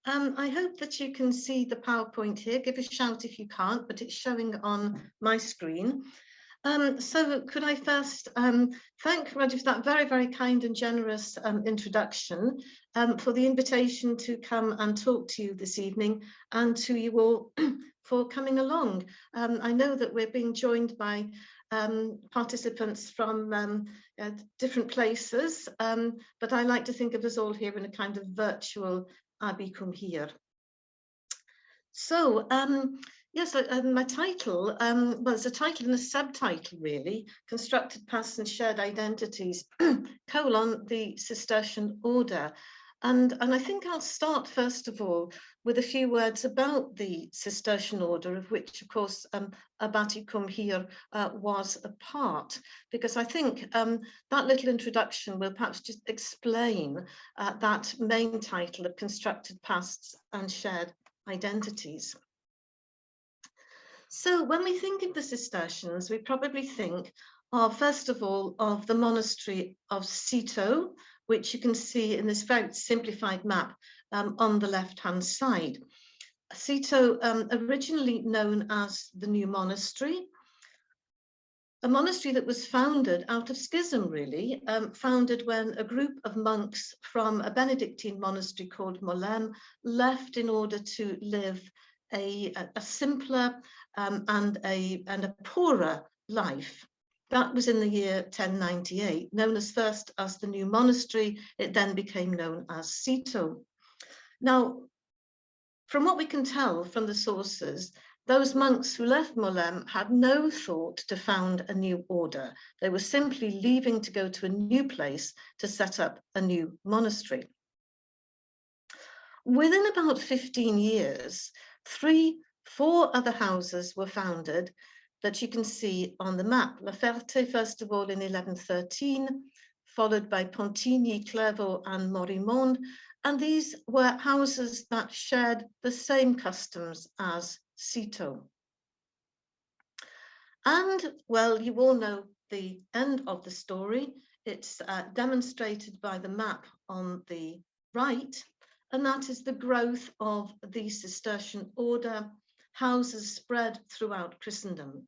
I hope that you can see the PowerPoint here. Give a shout if you can't, but it's showing on my screen. So could I first thank Roger for that very, very kind and generous introduction, for the invitation to come and talk to you this evening, and to you all for coming along. I know that we're being joined by participants from different places, but I like to think of us all here in a kind of virtual Abi cum hier. So yes, my title, well, it's a title and a subtitle really, Constructed Pasts and Shared Identities, colon, the Cistercian Order. And I think I'll start first of all with a few words about the Cistercian Order, of which, of course, Abati cum hier was a part, because I think that little introduction will perhaps just explain that main title of Constructed Pasts and Shared Identities. So when we think of the Cistercians, we probably think of, first of all, of the monastery of Citeaux, which you can see in this very simplified map on the left-hand side. Citeaux, originally known as the New Monastery, a monastery that was founded out of schism, really, founded when a group of monks from a Benedictine monastery called Mollem left in order to live a simpler and a poorer life. That was in the year 1098, known as first as the New Monastery. It then became known as Citeaux. Now, from what we can tell from the sources, those monks who left Mollem had no thought to found a new order. They were simply leaving to go to a new place to set up a new monastery. Within about 15 years, 4 other houses were founded that you can see on the map. La Ferté, first of all, in 1113, followed by Pontigny, Clairvaux, and Morimond. And these were houses that shared the same customs as Citeaux. And, well, you all know the end of the story. It's demonstrated by the map on the right, and that is the growth of the Cistercian Order. Houses spread throughout Christendom.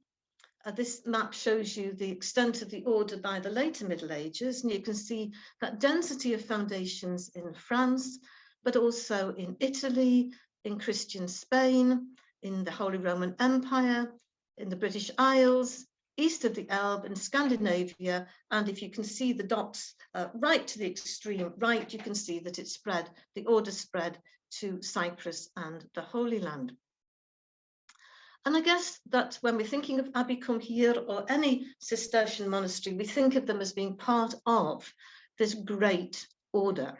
This map shows you the extent of the order by the later Middle Ages, and you can see that density of foundations in France, but also in Italy, in Christian Spain, in the Holy Roman Empire, in the British Isles, east of the Elbe, in Scandinavia. And if you can see the dots right to the extreme right, you can see that it spread, the order spread to Cyprus and the Holy Land. And I guess that when we're thinking of Abi cum hier or any Cistercian monastery, we think of them as being part of this great order.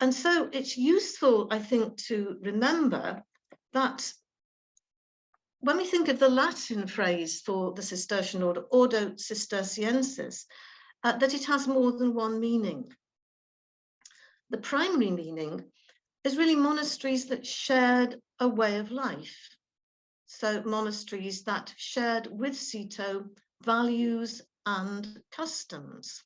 And so it's useful, I think, to remember that when we think of the Latin phrase for the Cistercian order, Ordo Cisterciensis, that it has more than one meaning. The primary meaning is really monasteries that shared a way of life. So monasteries that shared with Citeaux values and customs.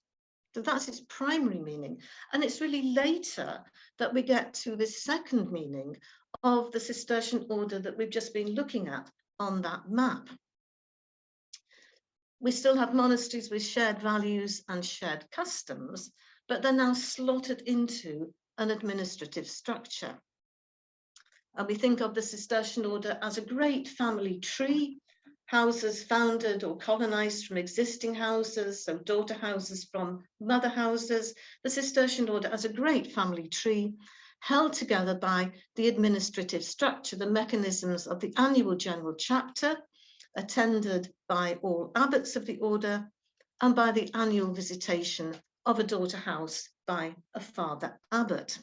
So that's its primary meaning. And it's really later that we get to this second meaning of the Cistercian order that we've just been looking at on that map. We still have monasteries with shared values and shared customs, but they're now slotted into an administrative structure. And we think of the Cistercian order as a great family tree, houses founded or colonized from existing houses, so daughter houses from mother houses. The Cistercian order as a great family tree, held together by the administrative structure, the mechanisms of the annual general chapter, attended by all abbots of the order, and by the annual visitation of a daughter house by a father abbot.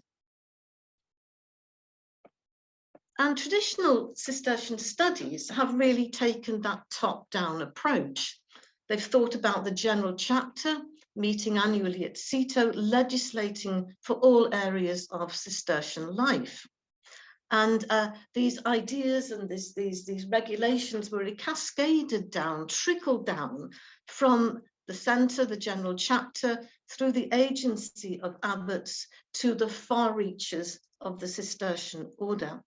And traditional Cistercian studies have really taken that top-down approach. They've thought about the general chapter, meeting annually at Citeaux, legislating for all areas of Cistercian life. And these ideas and these regulations were really cascaded down, trickled down from the centre, the general chapter, through the agency of abbots to the far reaches of the Cistercian Order,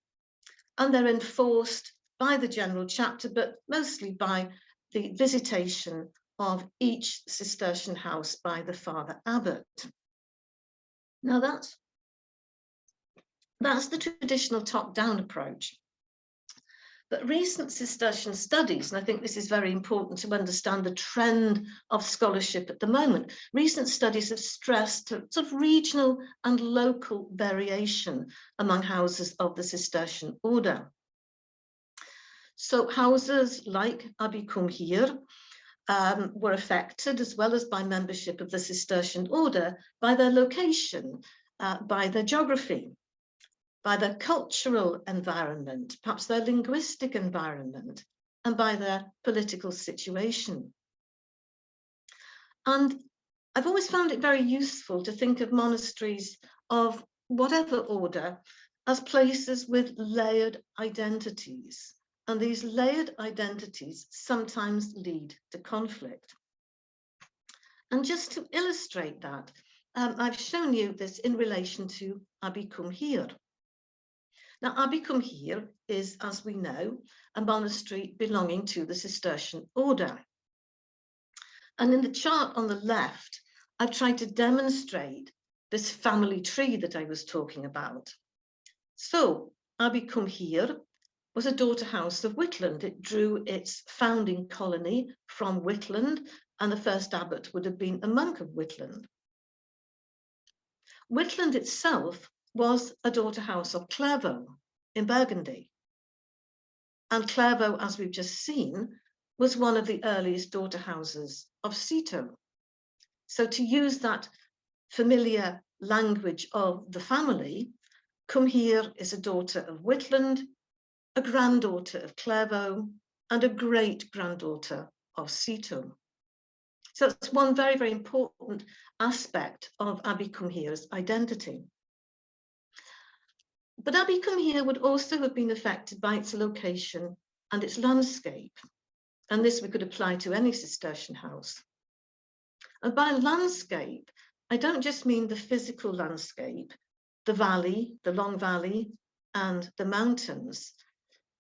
and they're enforced by the general chapter, but mostly by the visitation of each Cistercian house by the Father Abbot. Now that's the traditional top-down approach. But recent Cistercian studies, and I think this is very important to understand the trend of scholarship at the moment, recent studies have stressed sort of regional and local variation among houses of the Cistercian Order. So houses like Abi Cumhir were affected, as well as by membership of the Cistercian Order, by their location, by their geography, by their cultural environment, perhaps their linguistic environment, and by their political situation. And I've always found it very useful to think of monasteries of whatever order as places with layered identities. And these layered identities sometimes lead to conflict. And just to illustrate that, I've shown you this in relation to Abi Cumhir. Now, Abi Cumhir is, as we know, a monastery belonging to the Cistercian Order. And in the chart on the left, I've tried to demonstrate this family tree that I was talking about. So, Abi Cumhir was a daughter house of Whitland. It drew its founding colony from Whitland, and the first abbot would have been a monk of Whitland. Whitland itself was a daughter house of Clairvaux in Burgundy. And Clairvaux, as we've just seen, was one of the earliest daughter houses of Citeaux. So to use that familiar language of the family, Cumhir is a daughter of Whitland, a granddaughter of Clairvaux, and a great-granddaughter of Citeaux. So it's one very, very important aspect of Abi Cumhir's identity. But Abi Cumhir would also have been affected by its location and its landscape. And this we could apply to any Cistercian house. And by landscape, I don't just mean the physical landscape, the valley, the long valley, and the mountains,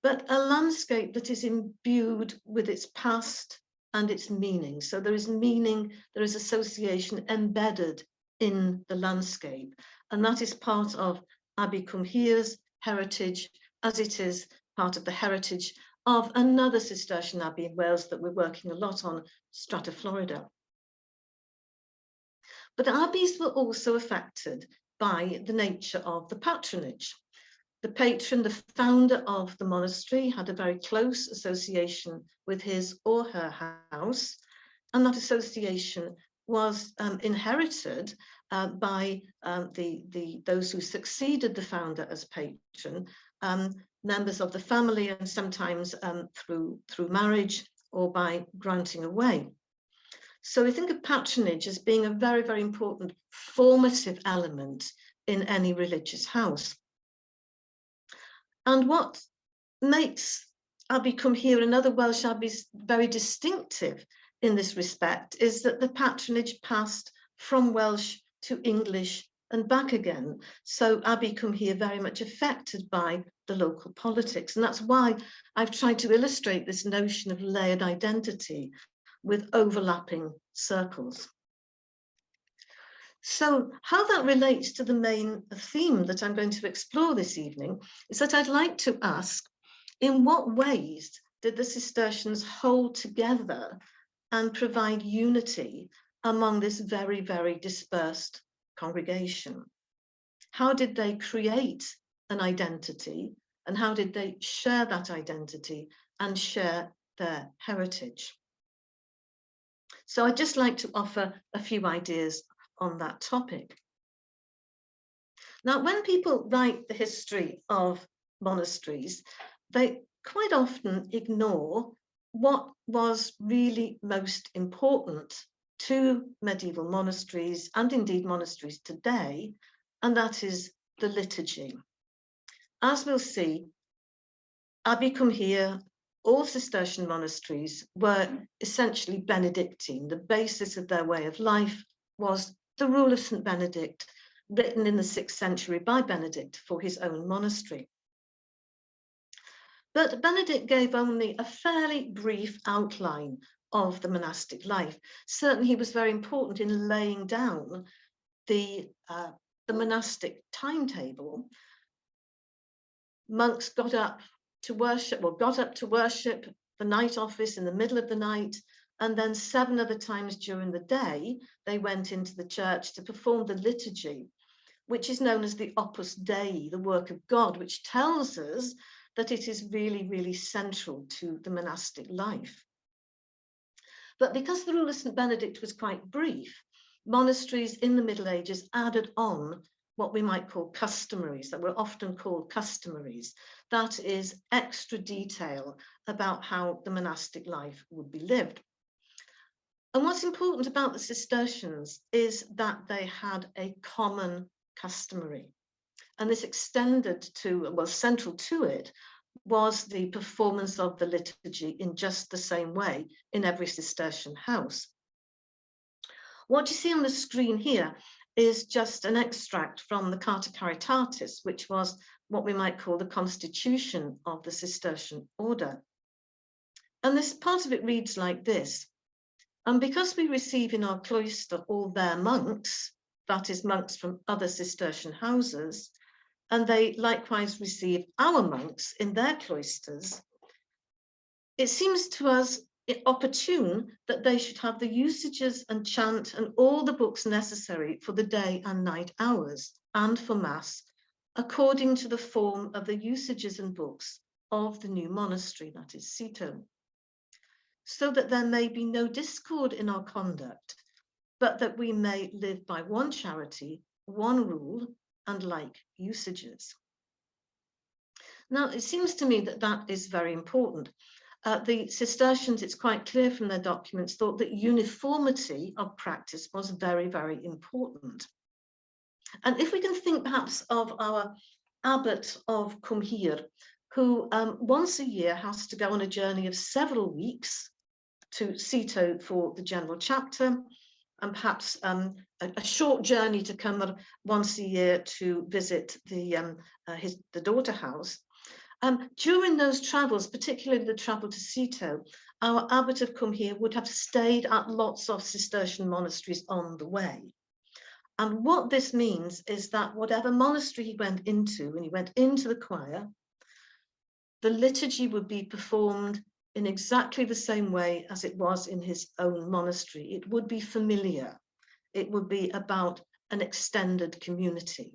but a landscape that is imbued with its past and its meaning. So there is meaning, there is association embedded in the landscape. And that is part of Abi Cumhir's heritage, as it is part of the heritage of another Cistercian abbey in Wales that we're working a lot on, Strata Florida. But abbeys were also affected by the nature of the patronage. The patron, the founder of the monastery, had a very close association with his or her house, and that association was inherited by those who succeeded the founder as patron, members of the family, and sometimes through marriage or by granting away. So we think of patronage as being a very, very important formative element in any religious house. And what makes Abi Cumhir and other Welsh abbeys very distinctive in this respect is that the patronage passed from Welsh to English and back again. So Abi Cumhir very much affected by the local politics. And that's why I've tried to illustrate this notion of layered identity with overlapping circles. So how that relates to the main theme that I'm going to explore this evening is that I'd like to ask, in what ways did the Cistercians hold together and provide unity among this very, very dispersed congregation? How did they create an identity, and how did they share that identity and share their heritage? So I'd just like to offer a few ideas on that topic. Now, when people write the history of monasteries, they quite often ignore what was really most important to medieval monasteries, and indeed monasteries today, and that is the liturgy. As we'll see, Abi Cumhir, all Cistercian monasteries were essentially Benedictine. The basis of their way of life was the rule of St. Benedict, written in the 6th century by Benedict for his own monastery. But Benedict gave only a fairly brief outline of the monastic life. Certainly he was very important in laying down the monastic timetable. Monks got up to worship the night office in the middle of the night, and then 7 other times during the day, they went into the church to perform the liturgy, which is known as the Opus Dei, the work of God, which tells us that it is really, really central to the monastic life. But because the rule of St. Benedict was quite brief, monasteries in the Middle Ages added on what we might call customaries, that were often called customaries. That is extra detail about how the monastic life would be lived. And what's important about the Cistercians is that they had a common customary. And this extended to, well, central to it was the performance of the liturgy in just the same way in every Cistercian house. What you see on the screen here is just an extract from the Carta Caritatis, which was what we might call the constitution of the Cistercian Order. And this part of it reads like this: and because we receive in our cloister all their monks, that is, monks from other Cistercian houses, and they likewise receive our monks in their cloisters, it seems to us opportune that they should have the usages and chant and all the books necessary for the day and night hours and for Mass, according to the form of the usages and books of the new monastery, that is Cito, so that there may be no discord in our conduct, but that we may live by one charity, one rule, and like usages. Now, it seems to me that that is very important. The Cistercians, it's quite clear from their documents, thought that uniformity of practice was very, very important. And if we can think perhaps of our abbot of Cumhir, who once a year has to go on a journey of several weeks to Cito for the general chapter, and perhaps a short journey to come once a year to visit the daughter house. During those travels, particularly the travel to Cito, our abbot of Cumhir would have stayed at lots of Cistercian monasteries on the way. And what this means is that whatever monastery he went into, when he went into the choir, the liturgy would be performed in exactly the same way as it was in his own monastery. It would be familiar. It would be about an extended community.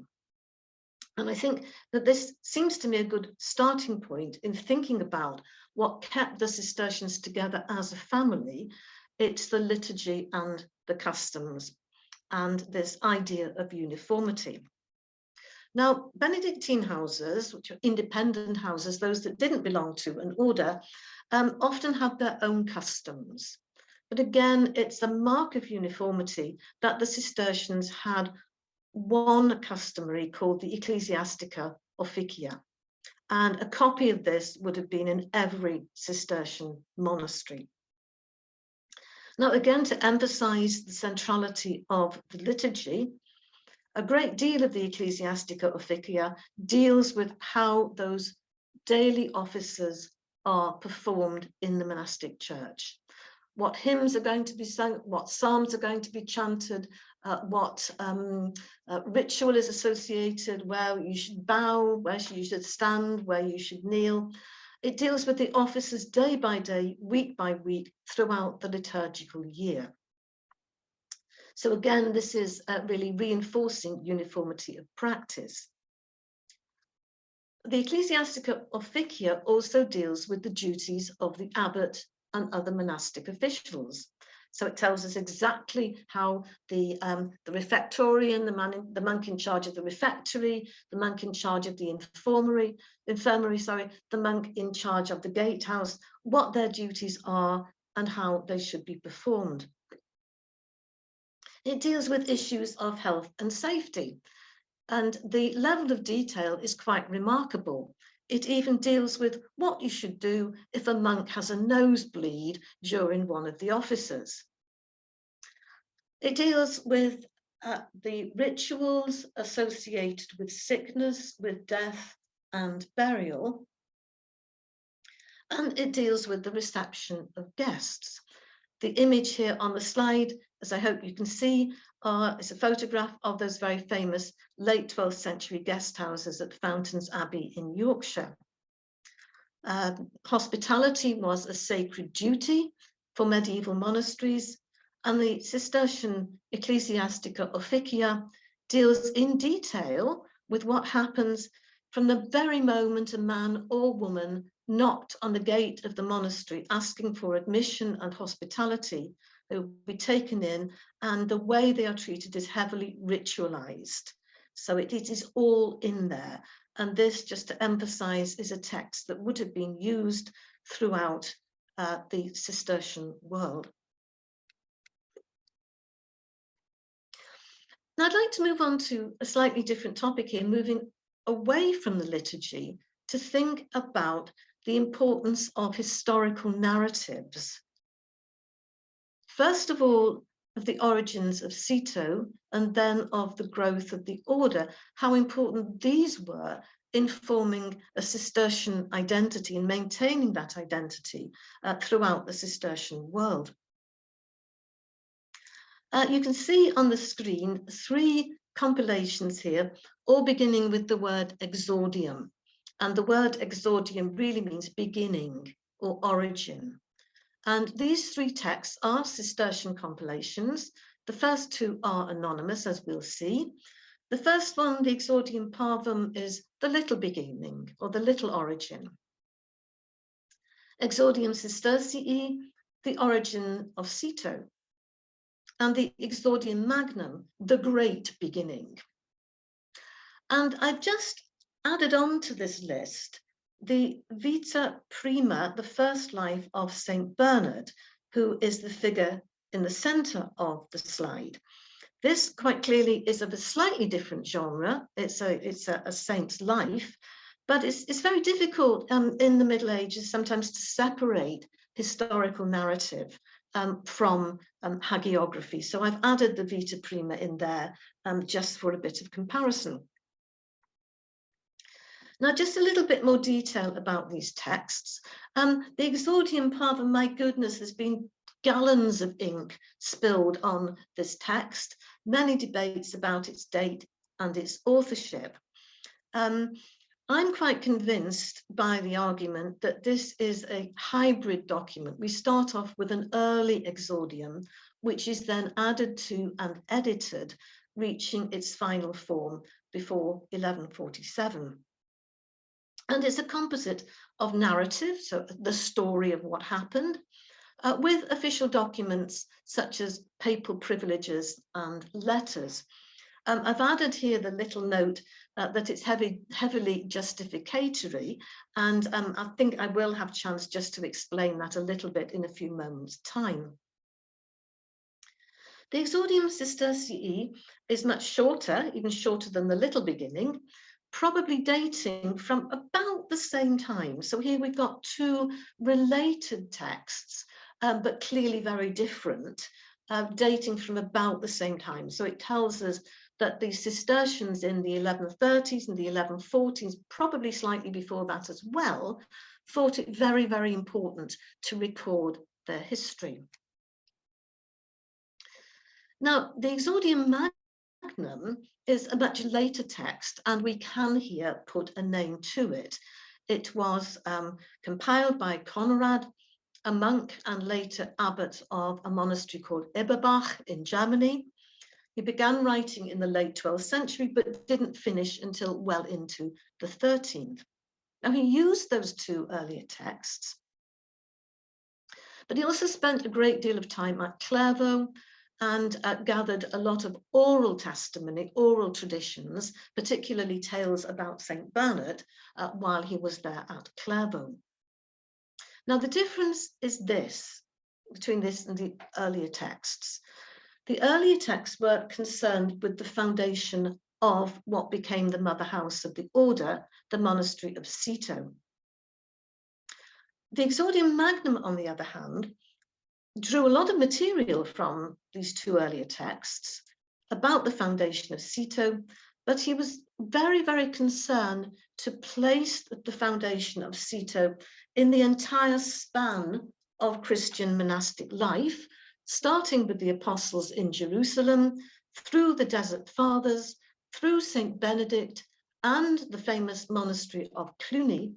And I think that this seems to me a good starting point in thinking about what kept the Cistercians together as a family. It's the liturgy and the customs and this idea of uniformity. Now, Benedictine houses, which are independent houses, those that didn't belong to an order, often had their own customs. But again, it's a mark of uniformity that the Cistercians had one customary called the Ecclesiastica Officia. And a copy of this would have been in every Cistercian monastery. Now, again, to emphasize the centrality of the liturgy, a great deal of the Ecclesiastica Officia deals with how those daily offices are performed in the monastic church. What hymns are going to be sung, what psalms are going to be chanted, what ritual is associated, where you should bow, where you should stand, where you should kneel. It deals with the offices day by day, week by week, throughout the liturgical year. So again, this is really reinforcing uniformity of practice. The Ecclesiastica Officia also deals with the duties of the abbot and other monastic officials. So it tells us exactly how the refectorian, the monk in charge of the refectory, the monk in charge of the infirmary, the monk in charge of the gatehouse, what their duties are and how they should be performed. It deals with issues of health and safety, and the level of detail is quite remarkable. It even deals with what you should do if a monk has a nosebleed during one of the offices. It deals with the rituals associated with sickness, with death and burial. And it deals with the reception of guests. The image here on the slide, as I hope you can see, is a photograph of those very famous late 12th century guest houses at Fountains Abbey in Yorkshire. Hospitality was a sacred duty for medieval monasteries, and the Cistercian Ecclesiastica Officia deals in detail with what happens from the very moment a man or woman knocked on the gate of the monastery asking for admission and hospitality. They will be taken in, and the way they are treated is heavily ritualized. So it is all in there. And this, just to emphasize, is a text that would have been used throughout the Cistercian world. Now I'd like to move on to a slightly different topic here, moving away from the liturgy to think about the importance of historical narratives. First of all, of the origins of Cito, and then of the growth of the order, how important these were in forming a Cistercian identity and maintaining that identity throughout the Cistercian world. You can see on the screen 3 compilations here, all beginning with the word exordium. And the word exordium really means beginning or origin. And these 3 texts are Cistercian compilations. The first 2 are anonymous, as we'll see. The first one, the Exordium Parvum, is the little beginning or the little origin. Exordium Cistercii, the origin of Cito. And the Exordium Magnum, the great beginning. And I've just added on to this list the Vita Prima, the first life of St. Bernard, who is the figure in the center of the slide. This quite clearly is of a slightly different genre. It's a saint's life, but it's very difficult in the Middle Ages sometimes to separate historical narrative from hagiography. So I've added the Vita Prima in there just for a bit of comparison. Now, just a little bit more detail about these texts. The Exordium Parvum, my goodness, there's been gallons of ink spilled on this text, many debates about its date and its authorship. I'm quite convinced by the argument that this is a hybrid document. We start off with an early exordium, which is then added to and edited, reaching its final form before 1147. And it's a composite of narrative, so the story of what happened, with official documents such as papal privileges and letters. I've added here the little note that it's heavily justificatory, and I think I will have a chance just to explain that a little bit in a few moments' time. The Exordium Cistercii is much shorter, even shorter than the little beginning, probably dating from about the same time. So here we've got 2 related texts, but clearly very different, dating from about the same time. So it tells us that the Cistercians in the 1130s and the 1140s, probably slightly before that as well, thought it very, very important to record their history. Now, the Exordium Magnum is a much later text, and we can here put a name to it. It was compiled by Conrad, a monk and later abbot of a monastery called Eberbach in Germany. He began writing in the late 12th century, but didn't finish until well into the 13th. Now, he used those 2 earlier texts, but he also spent a great deal of time at Clairvaux and gathered a lot of oral testimony, oral traditions, particularly tales about St. Bernard, while he was there at Clairvaux. Now, the difference is this, between this and the earlier texts. The earlier texts were concerned with the foundation of what became the mother house of the order, the monastery of Cito. The Exordium Magnum, on the other hand, drew a lot of material from these 2 earlier texts, about the foundation of Cito, but he was very, very concerned to place the foundation of Cito in the entire span of Christian monastic life, starting with the apostles in Jerusalem, through the Desert Fathers, through St. Benedict, and the famous monastery of Cluny,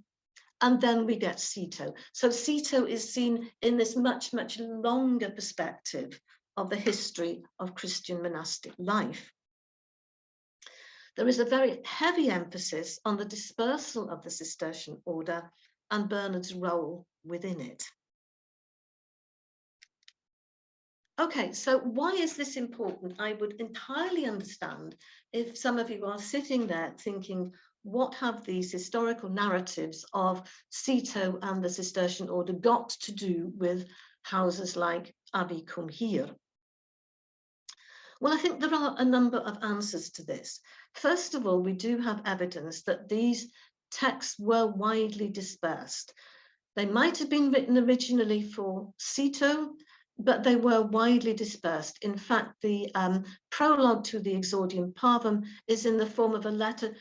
and then we get Cito. So Cito is seen in this much, much longer perspective of the history of Christian monastic life. There is a very heavy emphasis on the dispersal of the Cistercian order and Bernard's role within it. Okay, so why is this important? I would entirely understand if some of you are sitting there thinking, what have these historical narratives of Cito and the Cistercian order got to do with houses like Abbey cum Hir? Well, I think there are a number of answers to this. First of all, we do have evidence that these texts were widely dispersed. They might have been written originally for Cito, but they were widely dispersed. In fact, the prologue to the Exordium Parvum is in the form of a letter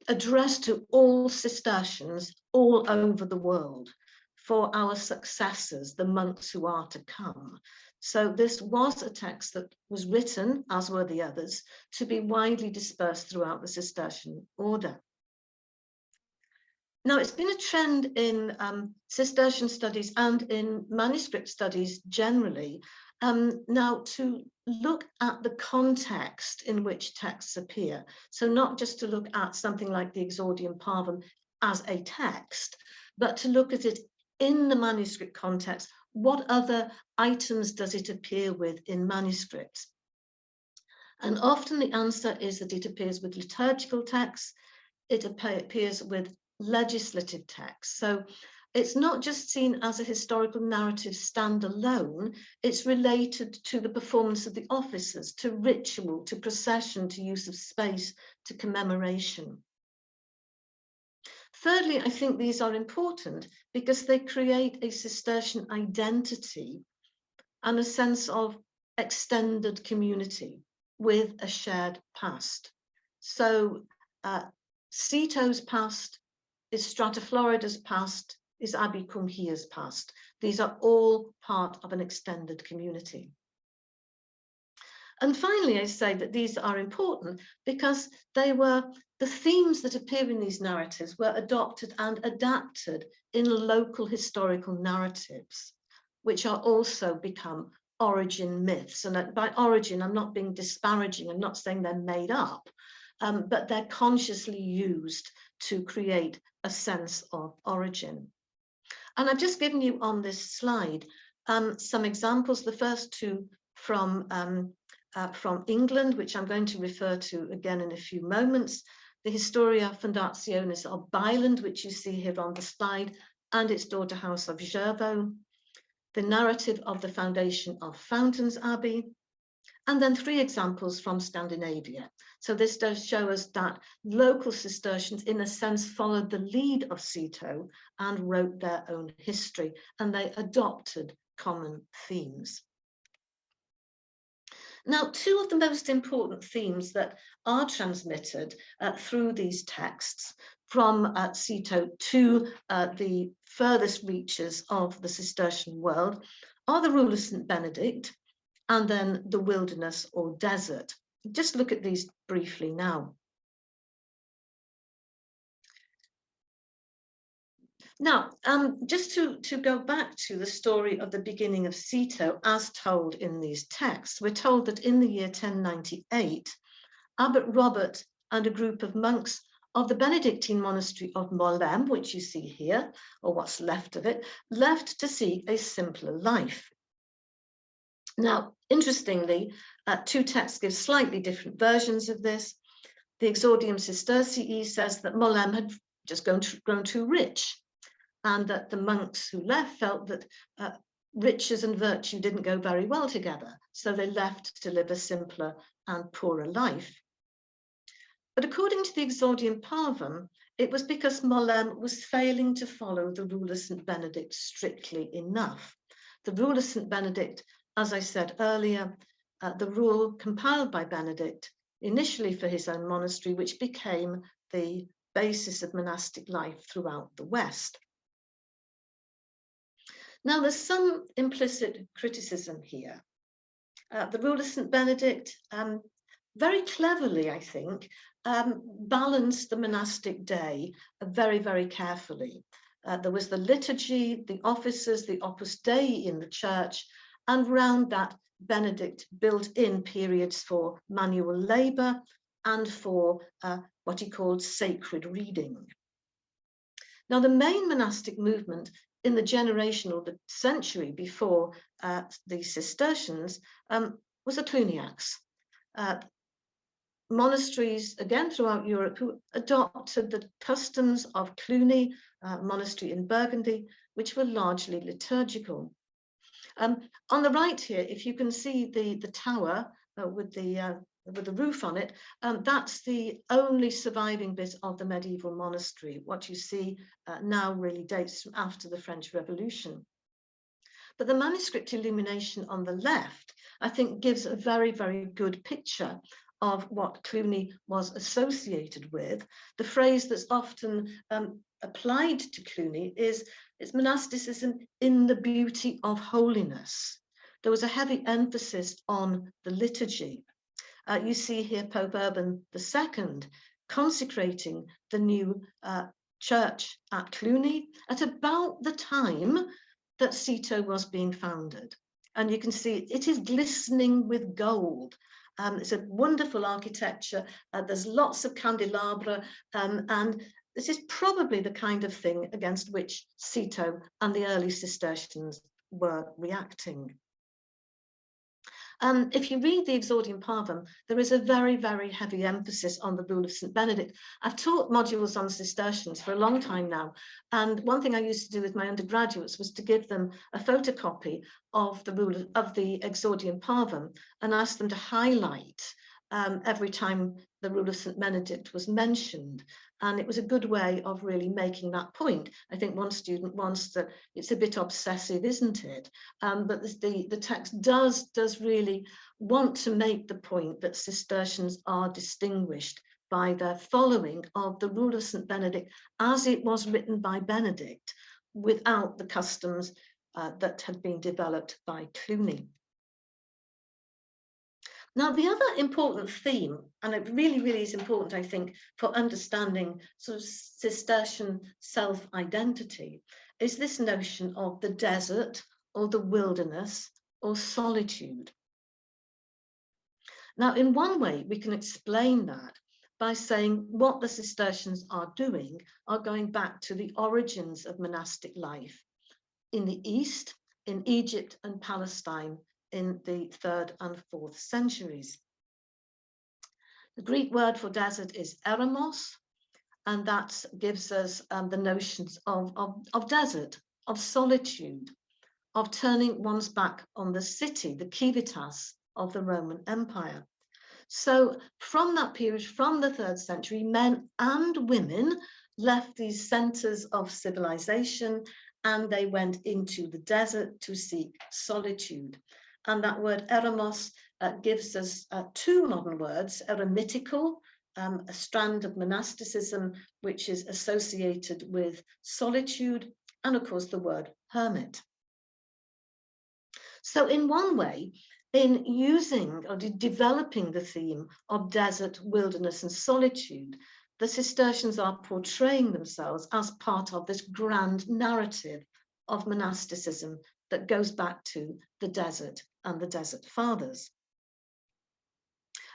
addressed to all Cistercians all over the world for our successors, the monks who are to come. So this was a text that was written, as were the others, to be widely dispersed throughout the Cistercian order. Now, it's been a trend in Cistercian studies and in manuscript studies generally, now to look at the context in which texts appear. So not just to look at something like the Exordium Parvum as a text, but to look at it in the manuscript context. What other items does it appear with in manuscripts? And often the answer is that it appears with liturgical texts, it appears with legislative texts. So it's not just seen as a historical narrative standalone, it's related to the performance of the offices, to ritual, to procession, to use of space, to commemoration. Thirdly, I think these are important because they create a Cistercian identity and a sense of extended community with a shared past. So Cito's past is Strataflorida's past, is Abbey cum Hir's past. These are all part of an extended community. And finally, I say that these are important because they were the themes that appear in these narratives were adopted and adapted in local historical narratives, which are also become origin myths. And by origin, I'm not being disparaging, I'm not saying they're made up, but they're consciously used to create a sense of origin. And I've just given you on this slide some examples, the first two from England, which I'm going to refer to again in a few moments, the Historia Fundationis of Byland, which you see here on the slide, and its daughter house of Jervaux, the narrative of the foundation of Fountains Abbey, and then three examples from Scandinavia. So this does show us that local Cistercians, in a sense, followed the lead of Cito and wrote their own history, and they adopted common themes. Now, two of the most important themes that are transmitted through these texts from Cito to the furthest reaches of the Cistercian world are the Rule of St. Benedict and then the wilderness or desert. Just look at these briefly now. Now, just to go back to the story of the beginning of Cito as told in these texts, we're told that in the year 1098, Abbot Robert and a group of monks of the Benedictine monastery of Mollem, which you see here, or what's left of it, left to seek a simpler life. Now, interestingly, two texts give slightly different versions of this. The Exordium Cistercii says that Mollem had just grown too rich, and that the monks who left felt that riches and virtue didn't go very well together, so they left to live a simpler and poorer life. But according to the Exordium Parvum, it was because Mollem was failing to follow the Rule of St. Benedict strictly enough. The Rule of St. Benedict, as I said earlier, the rule compiled by Benedict, initially for his own monastery, which became the basis of monastic life throughout the West. Now, there's some implicit criticism here. The rule of St. Benedict, very cleverly, I think, balanced the monastic day very, very carefully. There was the liturgy, the offices, the Opus Dei in the church, and round that, Benedict built in periods for manual labour and for what he called sacred reading. Now, the main monastic movement in the generation or the century before the Cistercians was the Cluniacs. Monasteries, again, throughout Europe, who adopted the customs of Cluny, monastery in Burgundy, which were largely liturgical. On the right here, if you can see the tower with the roof on it, that's the only surviving bit of the medieval monastery. What you see now really dates from after the French Revolution. But the manuscript illumination on the left, I think, gives a very, very good picture of what Cluny was associated with. The phrase that's often applied to Cluny is it's monasticism in the beauty of holiness. There was a heavy emphasis on the liturgy. You see here Pope Urban II consecrating the new church at Cluny at about the time that Cito was being founded. And you can see it is glistening with gold. It's a wonderful architecture. There's lots of candelabra, and this is probably the kind of thing against which Cito and the early Cistercians were reacting. If you read the Exordium Parvum, there is a very, very heavy emphasis on the rule of St. Benedict. I've taught modules on Cistercians for a long time now, and one thing I used to do with my undergraduates was to give them a photocopy of the rule of the Exordium Parvum and ask them to highlight every time the rule of St. Benedict was mentioned. And it was a good way of really making that point. I think one student wants that it's a bit obsessive, isn't it? But the text does really want to make the point that Cistercians are distinguished by their following of the rule of St. Benedict as it was written by Benedict, without the customs that had been developed by Cluny. Now, the other important theme, and it really, really is important, I think, for understanding sort of Cistercian self-identity, is this notion of the desert or the wilderness or solitude. Now, in one way, we can explain that by saying what the Cistercians are doing are going back to the origins of monastic life in the East, in Egypt and Palestine, in the 3rd and 4th centuries. The Greek word for desert is eremos, and that gives us the notions of desert, of solitude, of turning one's back on the city, the civitas of the Roman Empire. So from that period, from the 3rd century, men and women left these centers of civilization and they went into the desert to seek solitude. And that word eremos gives us two modern words: eremitical, a strand of monasticism which is associated with solitude, and of course the word hermit. So in one way, in using or developing the theme of desert, wilderness and solitude, the Cistercians are portraying themselves as part of this grand narrative of monasticism that goes back to the desert and the Desert Fathers.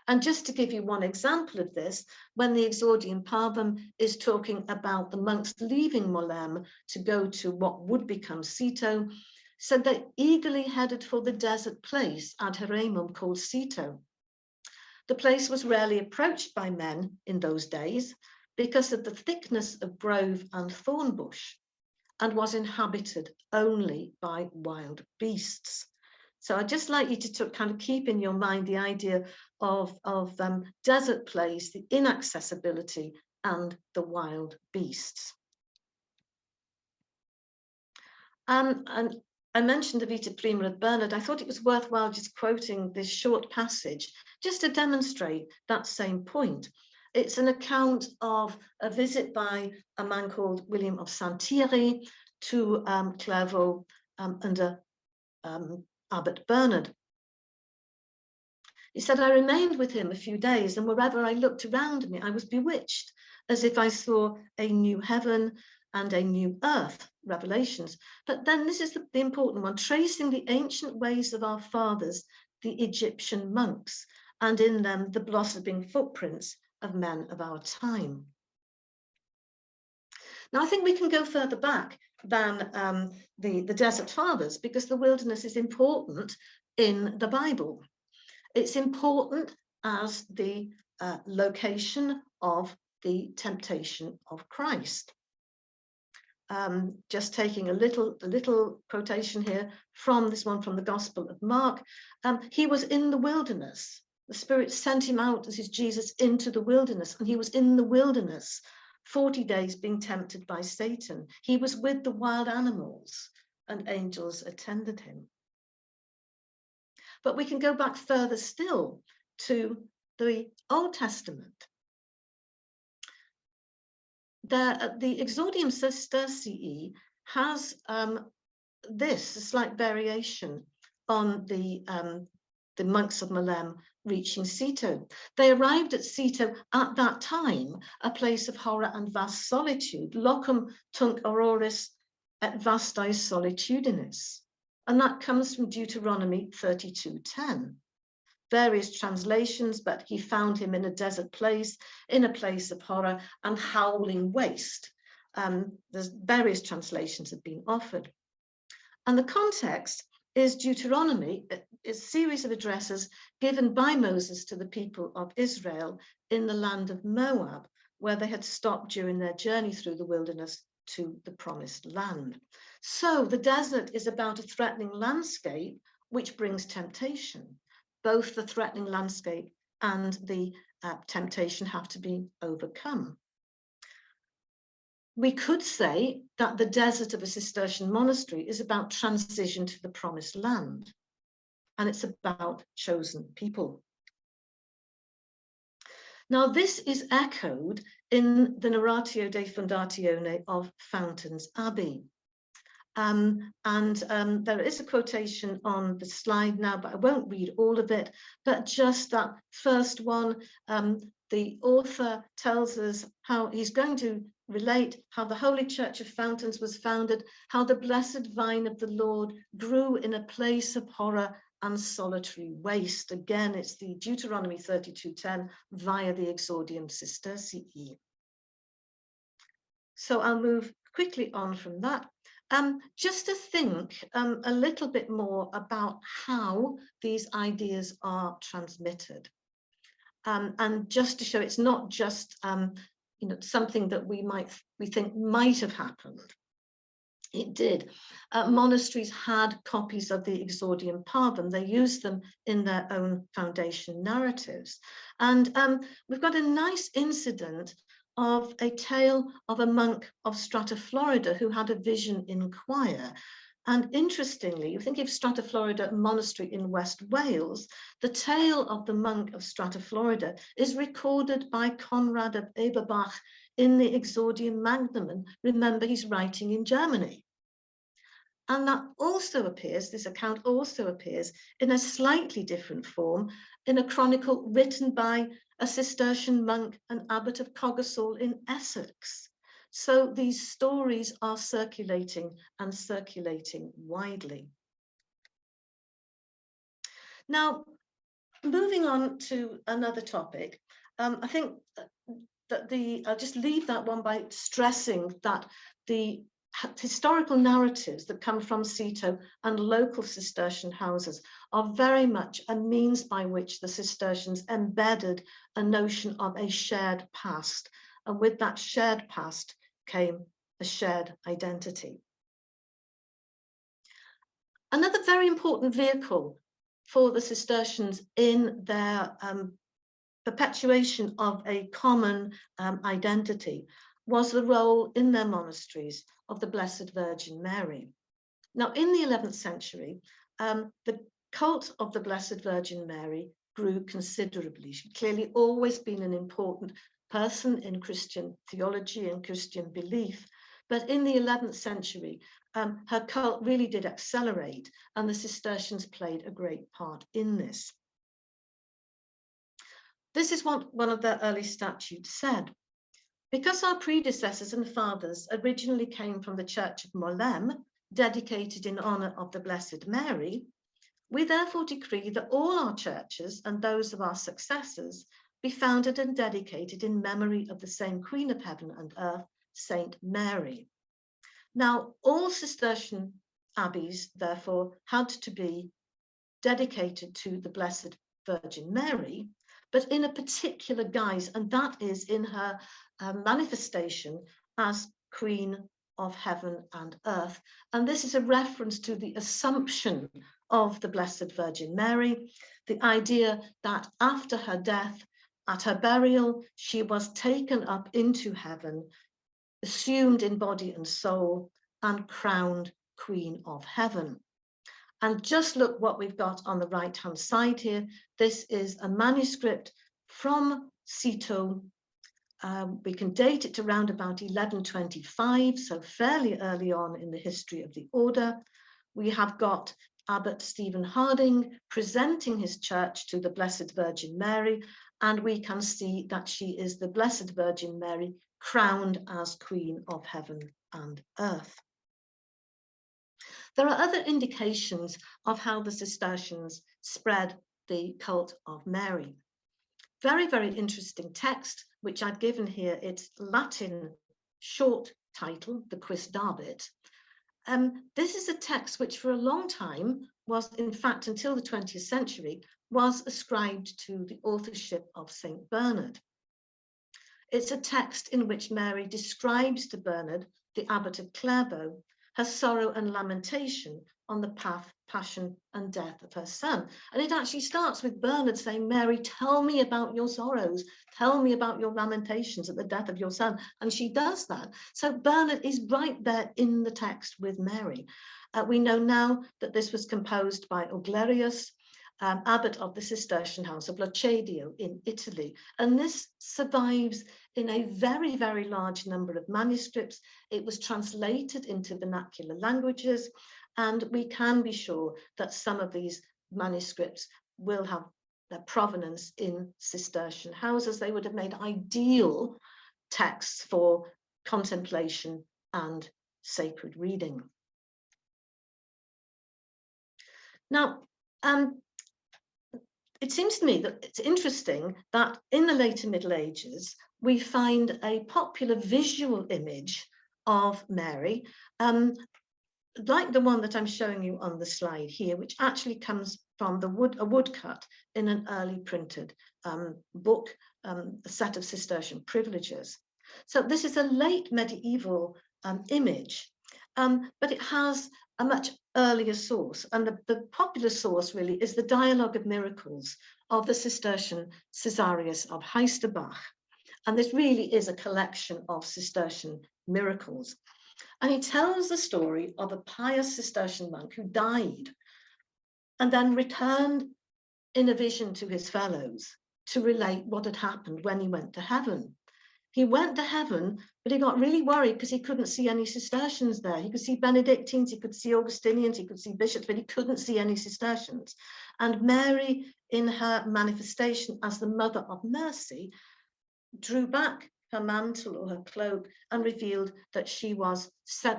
And just to give you one example of this, when the Exordium Parvum is talking about the monks leaving Molem to go to what would become Cito, said they eagerly headed for the desert place ad Heremum called Cito. The place was rarely approached by men in those days because of the thickness of grove and thorn bush, and was inhabited only by wild beasts. So I'd just like you to kind of keep in your mind the idea of desert place, the inaccessibility and the wild beasts. And I mentioned the Vita Prima of Bernard. I thought it was worthwhile just quoting this short passage just to demonstrate that same point. It's an account of a visit by a man called William of Saint-Thierry to Clairvaux under Abbot Bernard. He said, I remained with him a few days, and wherever I looked around me, I was bewitched, as if I saw a new heaven and a new earth, Revelations. But then this is the important one, tracing the ancient ways of our fathers, the Egyptian monks, and in them the blossoming footprints of men of our time. Now, I think we can go further back than the Desert Fathers, because the wilderness is important in the Bible. It's important as the location of the temptation of Christ. Just taking a little quotation here from this one from the Gospel of Mark. He was in the wilderness. The Spirit sent him out, this is Jesus, into the wilderness, and he was in the wilderness 40 days being tempted by Satan. He was with the wild animals, and angels attended him. But we can go back further still to the Old Testament. The Exordium Cistercii has this, a slight variation on the monks of Malem reaching Cito. They arrived at Cito at that time, a place of horror and vast solitude. Locum tunc auroris et vastae solitudinis. And that comes from Deuteronomy 32:10. Various translations, but he found him in a desert place, in a place of horror and howling waste. There's various translations have been offered. And the context is Deuteronomy, a series of addresses given by Moses to the people of Israel in the land of Moab, where they had stopped during their journey through the wilderness to the promised land. So the desert is about a threatening landscape which brings temptation. Both the threatening landscape and the temptation have to be overcome. We could say that the desert of a Cistercian monastery is about transition to the promised land, and it's about chosen people. Now, this is echoed in the Narratio de Fundatione of Fountains Abbey. There is a quotation on the slide now, but I won't read all of it, but just that first one, the author tells us how he's going to relate how the Holy Church of Fountains was founded, how the blessed vine of the Lord grew in a place of horror and solitary waste. Again, it's the Deuteronomy 32:10 via the Exordium Cistercii. So I'll move quickly on from that. Just to think a little bit more about how these ideas are transmitted. And just to show it's not just something that we think might have happened. It did. Monasteries had copies of the Exordium Parvum. They used them in their own foundation narratives. And we've got a nice incident of a tale of a monk of Strata Florida who had a vision in choir. And interestingly, you think of Strata Florida Monastery in West Wales, the tale of the monk of Strata Florida is recorded by Conrad of Eberbach in the Exordium Magnum. And remember, he's writing in Germany. And that also appears, this account also appears in a slightly different form in a chronicle written by a Cistercian monk and abbot of Coggeshall in Essex. So these stories are circulating and circulating widely. Now, moving on to another topic, I think that I'll just leave that one by stressing that the historical narratives that come from Cito and local Cistercian houses are very much a means by which the Cistercians embedded a notion of a shared past. And with that shared past came a shared identity. Another very important vehicle for the Cistercians in their perpetuation of a common identity was the role in their monasteries of the Blessed Virgin Mary. Now, in the 11th century, the cult of the Blessed Virgin Mary grew considerably. She'd clearly always been an important person in Christian theology and Christian belief. But in the 11th century, her cult really did accelerate, and the Cistercians played a great part in this. This is what one of their early statutes said. Because our predecessors and fathers originally came from the Church of Molem, dedicated in honor of the Blessed Mary, we therefore decree that all our churches and those of our successors be founded and dedicated in memory of the same Queen of Heaven and Earth, Saint Mary. Now, all Cistercian abbeys, therefore, had to be dedicated to the Blessed Virgin Mary, but in a particular guise, and that is in her manifestation as Queen of Heaven and Earth. And this is a reference to the assumption of the Blessed Virgin Mary, the idea that after her death, at her burial, she was taken up into heaven, assumed in body and soul, and crowned Queen of Heaven. And just look what we've got on the right-hand side here. This is a manuscript from Cîteaux. We can date it to around about 1125, so fairly early on in the history of the order. We have got Abbot Stephen Harding presenting his church to the Blessed Virgin Mary, and we can see that she is the Blessed Virgin Mary crowned as Queen of Heaven and Earth. There are other indications of how the Cistercians spread the cult of Mary. Very, very interesting text, which I've given here, its Latin short title, the Quis Dabit. This is a text which for a long time was, in fact, until the 20th century, was ascribed to the authorship of Saint Bernard. It's a text in which Mary describes to Bernard, the abbot of Clairvaux, her sorrow and lamentation on the path, passion and death of her son. And it actually starts with Bernard saying, Mary, tell me about your sorrows. Tell me about your lamentations at the death of your son. And she does that. So Bernard is right there in the text with Mary. We know now that this was composed by Auglerius, abbot of the Cistercian house of Locedio in Italy. And this survives in a very, very large number of manuscripts. It was translated into vernacular languages, and we can be sure that some of these manuscripts will have their provenance in Cistercian houses. They would have made ideal texts for contemplation and sacred reading. Now, it seems to me that it's interesting that in the later Middle Ages, we find a popular visual image of Mary, like the one that I'm showing you on the slide here, which actually comes from a woodcut in an early printed book, a set of Cistercian privileges. So this is a late medieval image, but it has a much earlier source. And the popular source really is the Dialogue of Miracles of the Cistercian Caesarius of Heisterbach. And this really is a collection of Cistercian miracles. And he tells the story of a pious Cistercian monk who died and then returned in a vision to his fellows to relate what had happened when he went to heaven. He went to heaven, but he got really worried because he couldn't see any Cistercians there. He could see Benedictines, he could see Augustinians, he could see bishops, but he couldn't see any Cistercians. And Mary, in her manifestation as the Mother of Mercy, drew back her mantle or her cloak and revealed that she was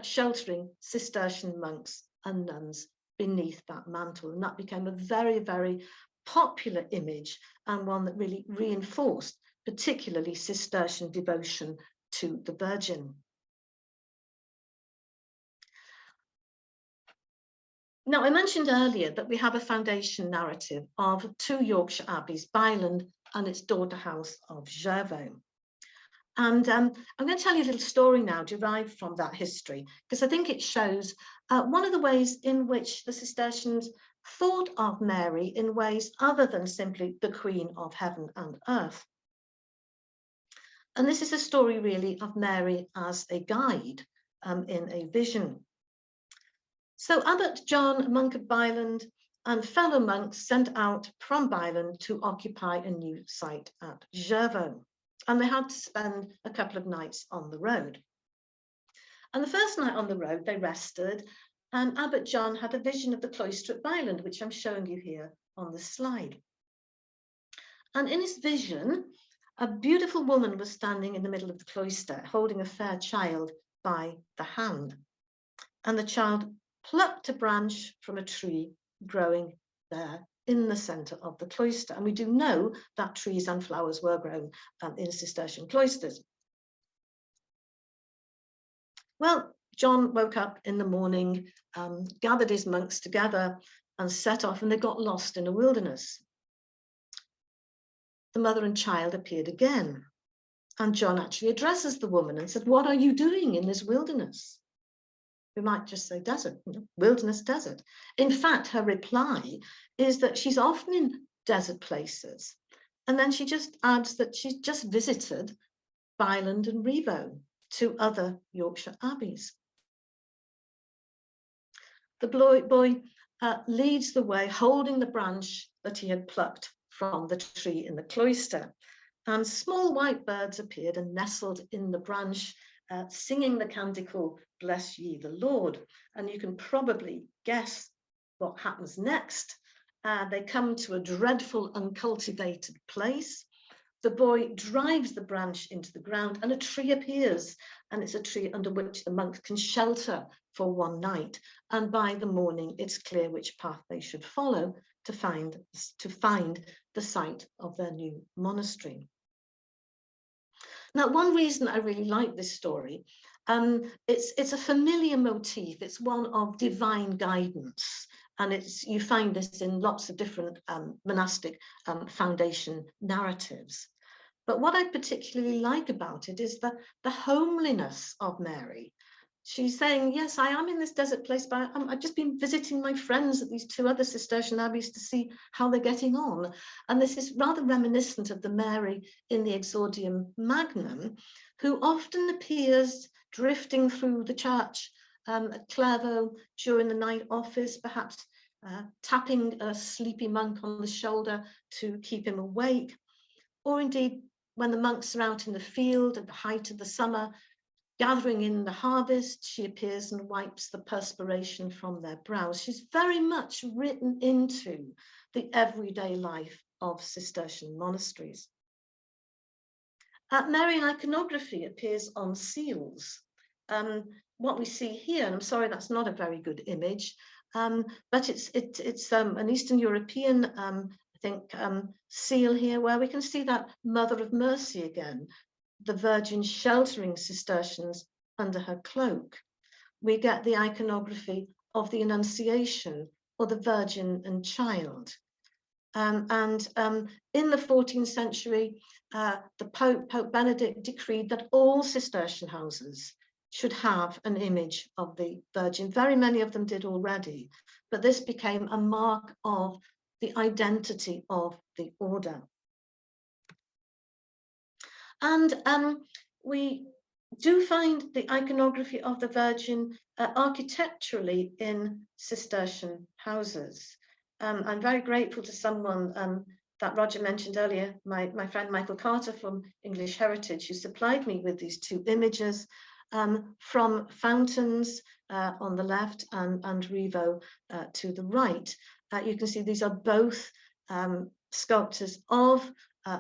sheltering Cistercian monks and nuns beneath that mantle. And that became a very, very popular image, and one that really reinforced particularly Cistercian devotion to the Virgin. Now, I mentioned earlier that we have a foundation narrative of two Yorkshire abbeys, Byland and its daughter house of Jervaux. And I'm going to tell you a little story now derived from that history, because I think it shows one of the ways in which the Cistercians thought of Mary in ways other than simply the Queen of Heaven and Earth. And this is a story really of Mary as a guide in a vision. So Abbot John, monk of Byland, and fellow monks sent out from Byland to occupy a new site at Jervaux. And they had to spend a couple of nights on the road. And the first night on the road, they rested, and Abbot John had a vision of the cloister at Byland, which I'm showing you here on the slide. And in his vision, a beautiful woman was standing in the middle of the cloister, holding a fair child by the hand. And the child plucked a branch from a tree growing there in the center of the cloister. And we do know that trees and flowers were grown in Cistercian cloisters. Well, John woke up in the morning, gathered his monks together and set off, and they got lost in a wilderness. The mother and child appeared again, and John actually addresses the woman and said, "What are you doing in this wilderness?" We might just say desert, wilderness, desert. In fact, her reply is that she's often in desert places. And then she just adds that she's just visited Byland and Rievaulx, two other Yorkshire abbeys. The boy leads the way, holding the branch that he had plucked from the tree in the cloister. And small white birds appeared and nestled in the branch, singing the canticle, "Bless ye the Lord." And you can probably guess what happens next. They come to a dreadful, uncultivated place. The boy drives the branch into the ground and a tree appears, and it's a tree under which the monks can shelter for one night. And by the morning, it's clear which path they should follow to find the site of their new monastery. Now, one reason I really like this story, it's a familiar motif. It's one of divine guidance. And you find this in lots of different monastic foundation narratives. But what I particularly like about it is the homeliness of Mary. She's saying, yes, I am in this desert place, but I've just been visiting my friends at these two other Cistercian abbeys to see how they're getting on. And this is rather reminiscent of the Mary in the Exordium Magnum, who often appears drifting through the church at Clairvaux during the night office, perhaps tapping a sleepy monk on the shoulder to keep him awake. Or indeed, when the monks are out in the field at the height of the summer, gathering in the harvest, she appears and wipes the perspiration from their brows. She's very much written into the everyday life of Cistercian monasteries. Marian iconography appears on seals. What we see here, and I'm sorry that's not a very good image, but it's an Eastern European, I think, seal here, where we can see that Mother of Mercy again, the Virgin sheltering Cistercians under her cloak. We get the iconography of the Annunciation, or the Virgin and Child. In the 14th century, the Pope Benedict decreed that all Cistercian houses should have an image of the Virgin. Very many of them did already, but this became a mark of the identity of the order. And we do find the iconography of the Virgin architecturally in Cistercian houses. I'm very grateful to someone that Roger mentioned earlier, my friend Michael Carter from English Heritage, who supplied me with these two images from Fountains on the left and Rievaulx to the right. You can see these are both sculptures of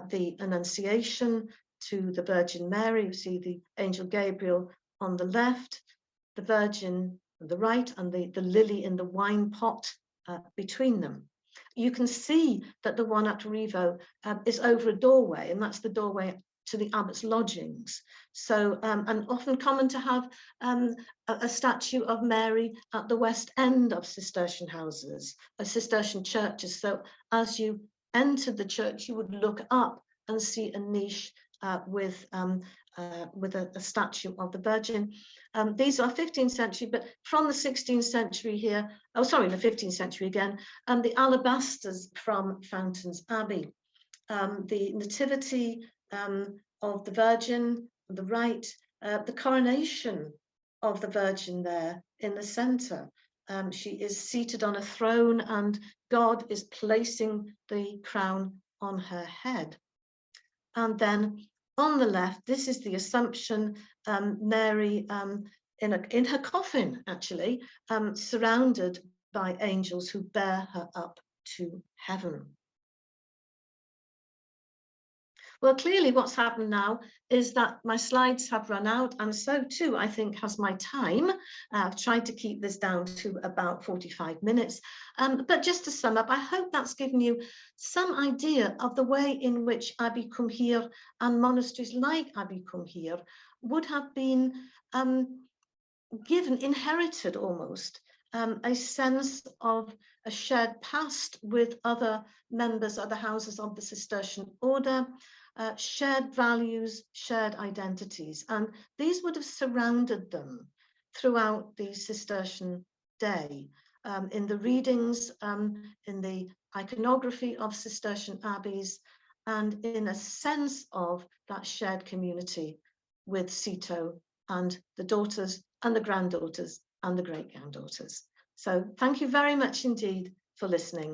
the Annunciation to the Virgin Mary. You see the Angel Gabriel on the left, the Virgin on the right, and the lily in the wine pot between them. You can see that the one at Rievaulx is over a doorway, and that's the doorway to the abbot's lodgings. So, and often common to have a statue of Mary at the west end of Cistercian houses, Cistercian churches. So as you entered the church, you would look up and see a niche with a statue of the Virgin. These are 15th century, but from the 16th century here, the 15th century again, the alabasters from Fountains Abbey. The Nativity of the Virgin on the right, the coronation of the Virgin there in the center, She is seated on a throne and God is placing the crown on her head. And then on the left, this is the Assumption, Mary in her coffin, actually, surrounded by angels who bear her up to heaven. Well, clearly what's happened now is that my slides have run out, and so too, I think, has my time. I've tried to keep this down to about 45 minutes. But just to sum up, I hope that's given you some idea of the way in which Abbey Cumhir and monasteries like Abbey Cumhir would have been inherited almost, a sense of a shared past with other members of the houses of the Cistercian Order, shared values, shared identities, and these would have surrounded them throughout the Cistercian day, in the readings, in the iconography of Cistercian abbeys, and in a sense of that shared community with Cito and the daughters and the granddaughters and the great-granddaughters. So thank you very much indeed for listening.